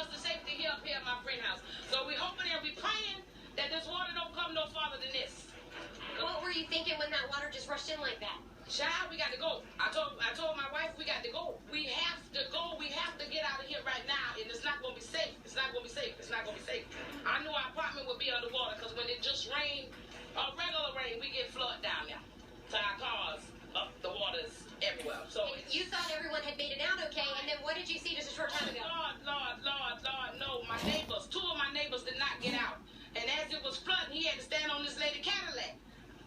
us the safety here up here at my friend's house. So we hoping and we praying that this water don't come no farther than this. What were you thinking when that water just rushed in like that? Child, we got to go. I told my wife we got to go. We have to go. We have to get out of here right now, and it's not going to be safe. It's not going to be safe. It's not going to be safe. I knew our apartment would be underwater because when it just rained, regular rain, we get flooded down there. So our cars, up the waters everywhere. So you thought everyone had made it out okay, and then what did you see just a short time ago? Lord, no. My neighbors, two of my neighbors did not get out. And as it was flooding, he had to stand on this lady Cadillac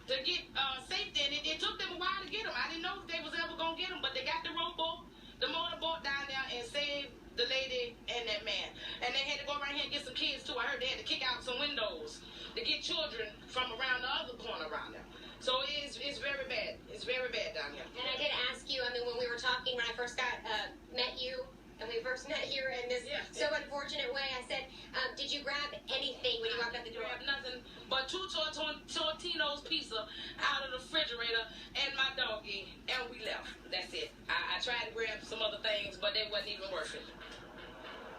to get safety, and it took them a while to get them. I didn't know if they was ever going to get them, but they got the rowboat, the motorboat down there and saved the lady and that man. And they had to go around here and get some kids, too. I heard they had to kick out some windows to get children from around the other corner around there. So it's very bad. It's very bad down here. And I did ask you, I mean, when we were talking, when I first met you, and we first met here in this so unfortunate way, I said, did you grab anything when you walked out the door? I grabbed nothing but two Tortino's pizza out of the refrigerator and my doggy, and we left. That's it. I tried to grab some other things, but they wasn't even worth it.